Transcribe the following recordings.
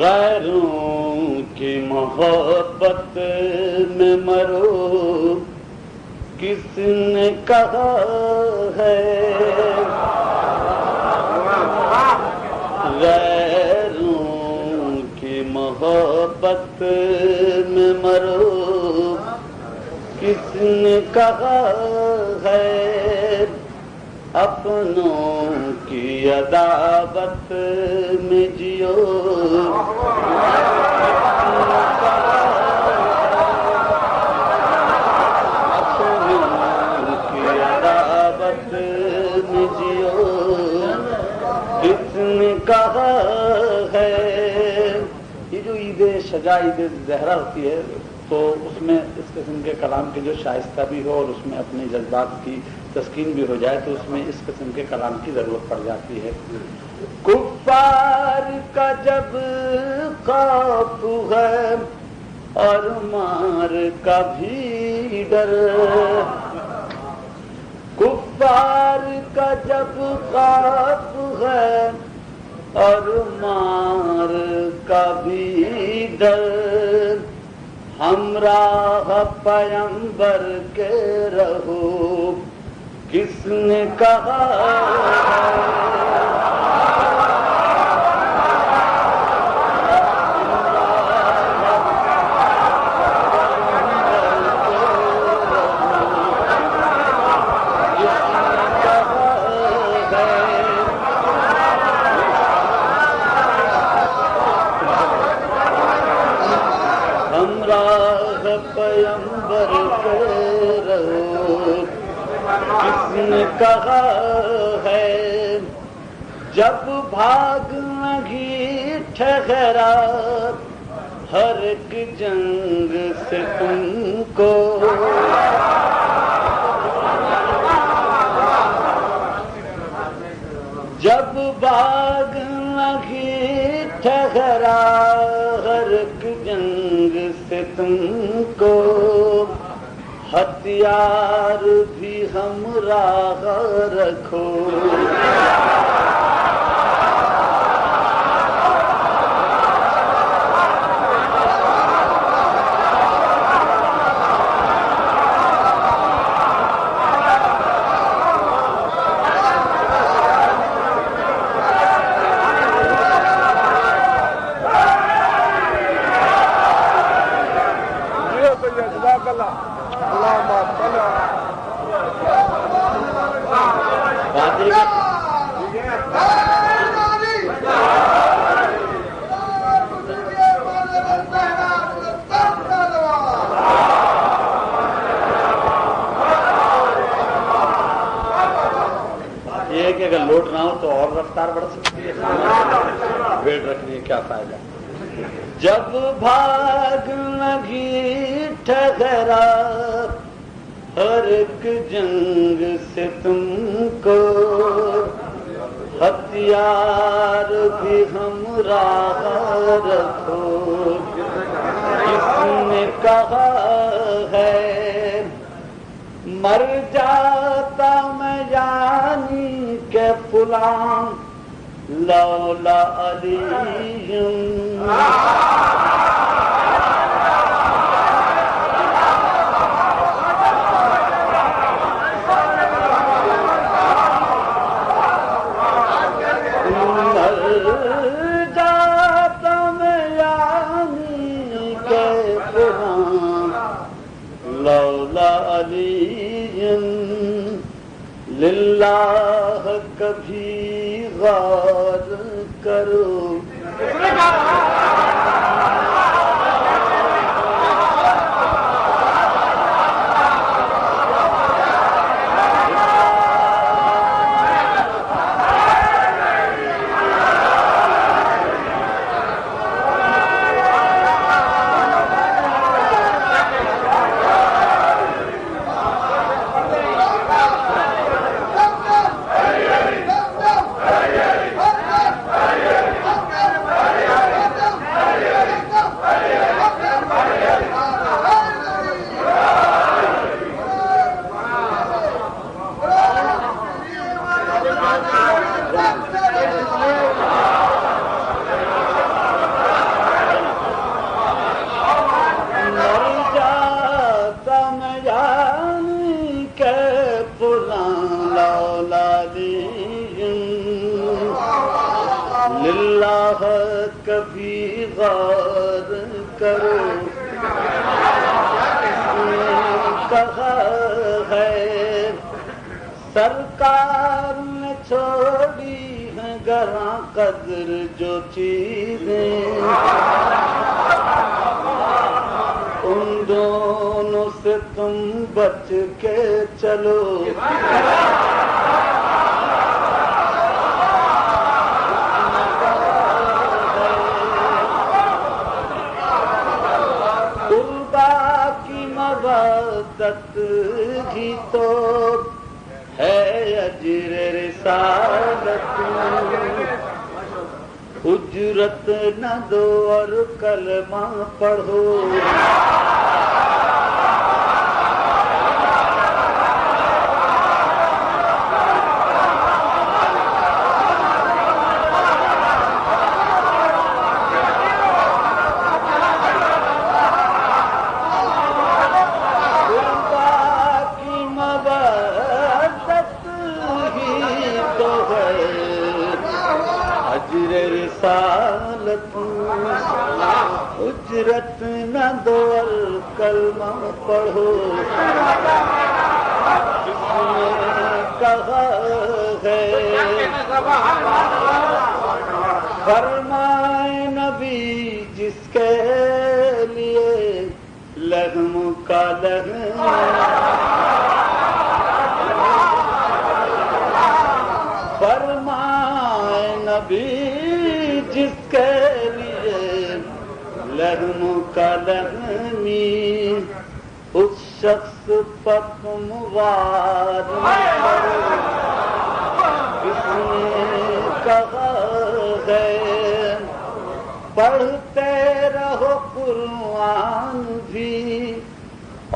غیروں کی محبت میں مرو کس نے کہا ہے، غیروں کی محبت میں مرو کس نے کہا ہے، اپنوں کی عداوت میں جیو اپنوں کی عداوت میں جیو کس نے کہا ہے۔ یہ جو عید شجاع عید زہرا ہوتی ہے تو اس میں اس قسم کے کلام کے جو شائستہ بھی ہو اور اس میں اپنے جذبات کی تسکین بھی ہو جائے تو اس میں اس قسم کے کلام کی ضرورت پڑ جاتی ہے۔ کفار کا جب خوف ہے اور مار کا بھی ڈر، کفار کا جب خوف ہے اور مار کا بھی ڈر، ہمراہ پیغمبر کے رہو کس نے کہا پیغمبر کے رہو کس نے کہا ہے، جب بھاگ نہیں ٹھہرا ہر ایک جنگ سے تم کو، جب بھاگ نہیں ٹھہرا ہر ایک جنگ سے تم کو، ہتھیار بھی ہمراہ رکھو، یہ کہ اگر لوٹ نہ ہو تو اور رفتار بڑھ سکتی ہے، ویٹ رکھنے کیا فائدہ۔ جب بھاگ نہیں ٹھہرا ہر ایک جنگ سے تم کو، ہتھیار بھی ہمراہ رکھو کس نے کہا ہے، مر جاتا میں یعنی کہ فلاں لولا علی، لولا علی للہ کبھی غور کرو، کہا کبھی غور کرو، کہا ہے سرکار نے چھوڑی ہیں گراں قدر جو چیزیں، ان دونوں سے تم بچ کے چلو، مودت ہی تو ہے اجر رسالت، اجرت نہ دو اور کلمہ پڑھو، رسالت، اجرت نہ دو اور کلمہ پڑھو، جس نے کہا ہے فرمائے نبی جس کے لیے لحم کا لحم، فرمائے نبی جس کے لیے لحم کا لحمی، اس شخص پر تم وار کرو، اس نے کہا ہے پڑھتے رہو قرآن بھی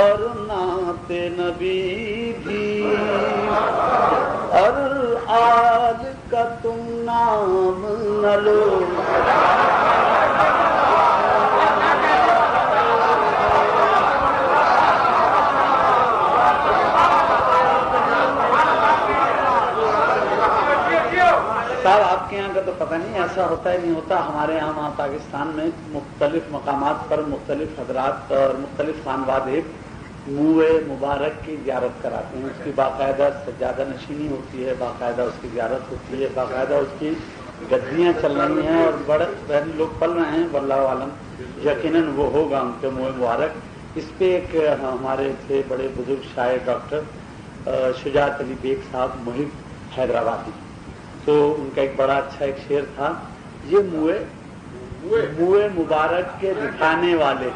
اور نعت نبی بھی، اور آل کا تم نام نہ لو، صاحب آپ کے یہاں کا تو پتہ نہیں ایسا ہوتا ہے نہیں ہوتا، ہمارے یہاں وہاں پاکستان میں مختلف مقامات پر مختلف حضرات اور مختلف خانواد ایک منہ مبارک کی زیارت کراتے ہیں، اس کی باقاعدہ سجادہ نشینی ہوتی ہے، باقاعدہ اس کی زیارت ہوتی ہے، باقاعدہ اس کی گدیاں چل رہی ہیں اور بڑے بہن لوگ پل رہے ہیں، واللہ عالم یقیناً وہ ہوگا ان کے منہ مبارک۔ اس پہ ایک ہمارے تھے بڑے بزرگ شاعر ڈاکٹر شجاعت علی بیگ صاحب محب حیدرآبادی، تو ان کا ایک بڑا اچھا ایک شعر تھا، یہ منہ مبارک کے دکھانے والے،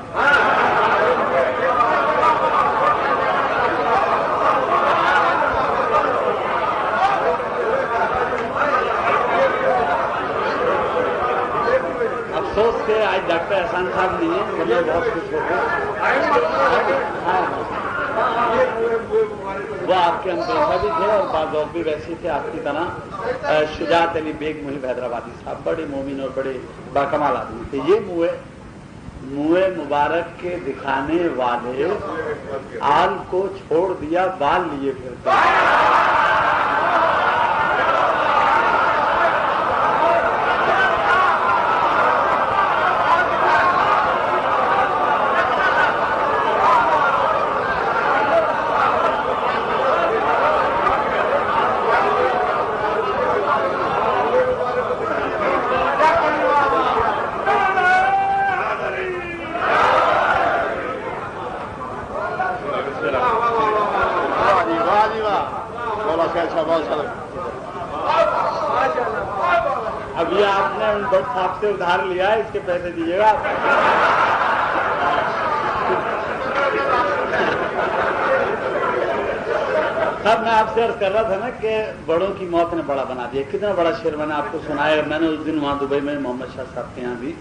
افسوس کہ آج ڈاکٹر احسان صاحب نہیں ہیں، مجھے بہت خوش ہو گئے، وہ آپ کے اندیشہ بھی تھے اور بعض اور بھی ویسے تھے آپ کی طرح۔ شجاعت علی بیگ محب حیدرآبادی صاحب بڑے مومن اور بڑے باکمال آدمی تھے۔ یہ منہ مبارک کے دکھانے والے آل کو چھوڑ دیا بال لیے پھرتے، ابھی آپ نے ان بٹ صاحب سے ادھار لیا ہے، اس کے پیسے دیجیے گا آپ۔ صاحب میں آپ سے عرض کر رہا تھا نا کہ بڑوں کی موت نے بڑا بنا دیا، کتنا بڑا شعر میں نے آپ کو سنایا، میں نے اس دن وہاں دبئی میں محمد شاہ صاحب کے یہاں بھی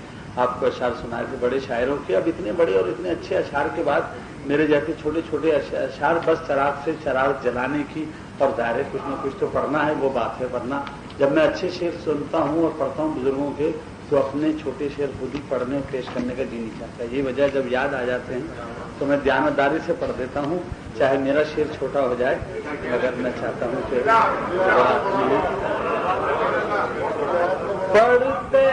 آپ کو اشعار سنائے تھے بڑے شاعروں کے۔ اب اتنے بڑے اور اتنے اچھے اشعار کے بعد میرے جیسے چھوٹے چھوٹے اشعار بس چراغ سے چراغ جلانے کی، اور ظاہر کچھ نہ کچھ تو پڑھنا ہے، وہ بات ہے، ورنہ جب میں اچھے شعر سنتا ہوں اور پڑھتا ہوں بزرگوں کے تو اپنے چھوٹے شعر خود ہی پڑھنے اور پیش کرنے کا جی نہیں چاہتا۔ یہ وجہ جب یاد آ جاتے ہیں تو میں دیانتداری سے پڑھ دیتا ہوں، چاہے میرا شعر چھوٹا ہو جائے، مگر میں چاہتا ہوں کہ پڑھتے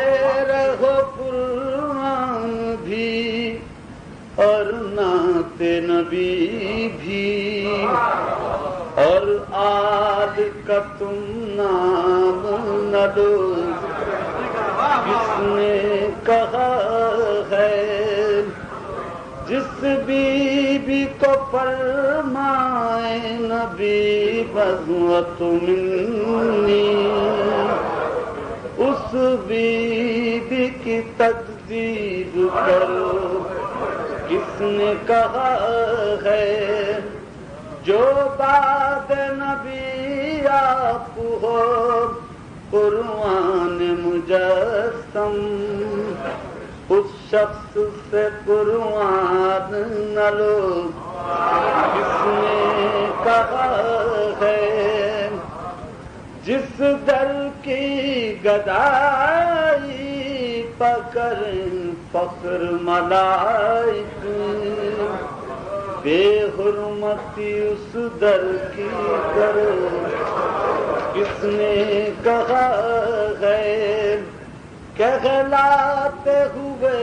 نعت نبی بھی اور آل کا تم نام نہ لو، کس نے کہا ہے جس بی کو فرمائے نبی بضوت منی، اس بی کی تکذیب کرو، کس نے کہا ہے جو بعد نبی آپ ہو قرآن مجسم، اس شخص سے قرآن نہ لو، کس نے کہا ہے جس در کی گدائی پکڑیں فخر ملائک، بے حرمتی اس در کی کرو، کس نے کہا ہے کہلاتے ہوئے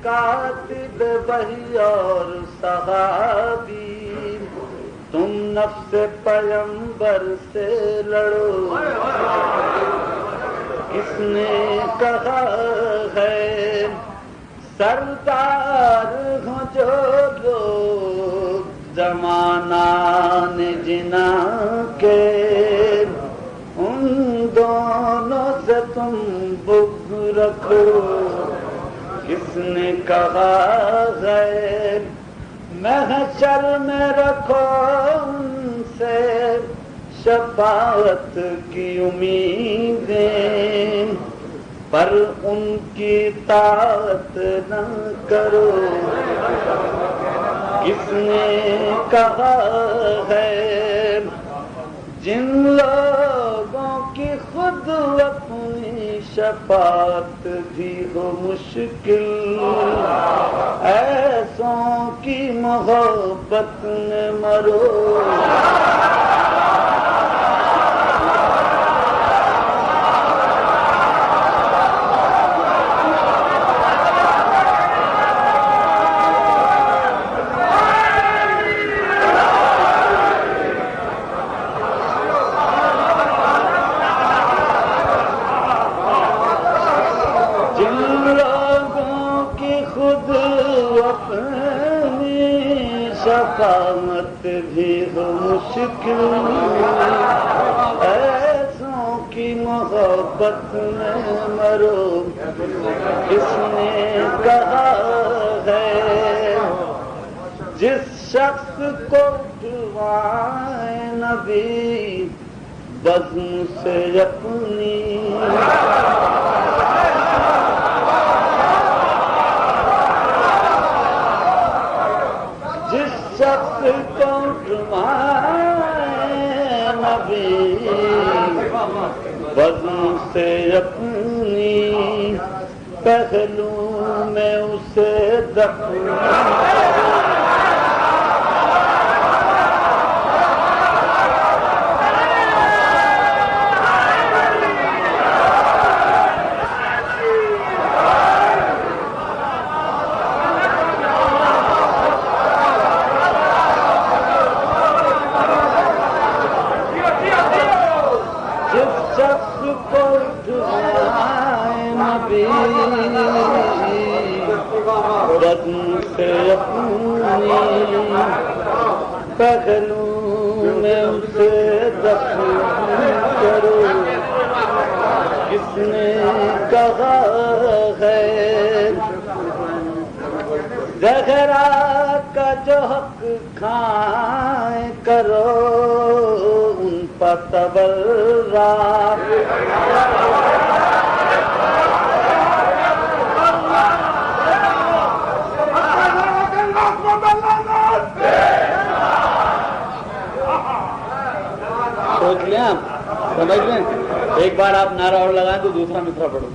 کاتب وحی اور صحابی، تم نفس پیغمبر سے لڑو، کس نے کہا ہے سردار ہوں جو لوگ زمانہ نے جنا کے، ان دونوں سے تم بغض رکھو، کس نے کہا ہے محشر میں رکھو ان سے شفاعت کی امیدیں، پر ان کی اطاعت نہ کرو، کس نے کہا ہے جن لوگوں کی خود اپنی شفاعت بھی ہو مشکل، ایسوں کی محبت میں مرو، شفاعت بھی ہو مشکل، ایسوں کی محبت میں مرو، کس نے کہا ہے جس شخص کو اٹھوائے نبی بزم سے اپنی، شخص کو اٹھوائے نبی بزم سے اپنی، پہلو میں اسے دفن بدن سے اپنی، پہلو میں اسے دفن کرو، کس نے کہا ہے زہرا کا جو حق کھائیں کرو ان پر تبرہ، سوچ لیں آپ، سمجھ لیں، ایک بار آپ نعرہ اور لگائیں تو دوسرا مصرع پڑھو،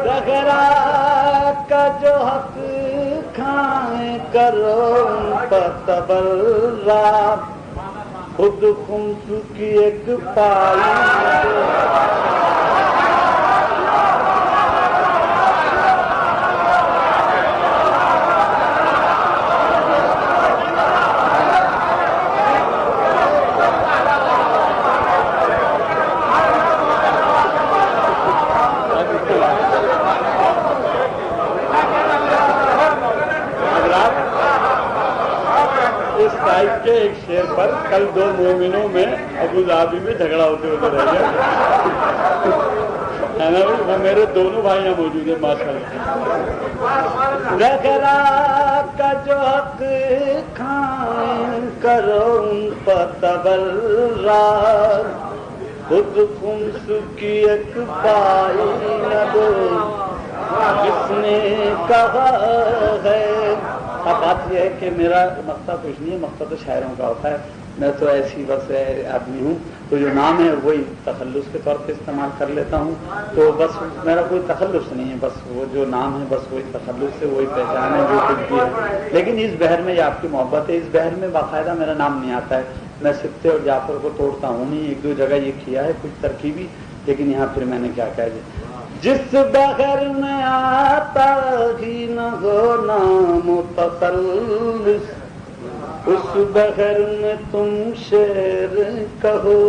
زہرا کا جو حق کھائیں کرو ان پر تبرہ، خود خمس کی ایک پائی کل دو مومنوں میں ابو ظہبی میں جھگڑا ہوتے ہوتے رہ گیا ہے نا بھائی. وہ میرے دونوں بھائی یہاں موجود ہیں ماشاء اللہ. کا جو حق کھائیں کرو ان پر تبرا خود خمس کی ایک پائی نہ دو جس نے کہا ہے. اب بات یہ ہے کہ میرا مقصد کچھ نہیں ہے, مقصد تو شاعروں کا ہوتا ہے. میں تو ایسی بس آدمی ہوں تو جو نام ہے وہی تخلص کے طور پہ استعمال کر لیتا ہوں. تو بس میرا کوئی تخلص نہیں ہے, بس وہ جو نام ہے بس وہی تخلص ہے, وہی پہچان ہے جو کچھ بھی ہے. لیکن اس بحر میں یہ آپ کی محبت ہے, اس بحر میں باقاعدہ میرا نام نہیں آتا ہے. میں سبتے اور جعفر کو توڑتا ہوں نہیں, ایک دو جگہ یہ کیا ہے کچھ ترکیبی, لیکن یہاں پھر میں نے کیا کہا جائے جس بحر میں آتا ہی نہ ہو نام تخلص اس بحر میں تم شعر کہو.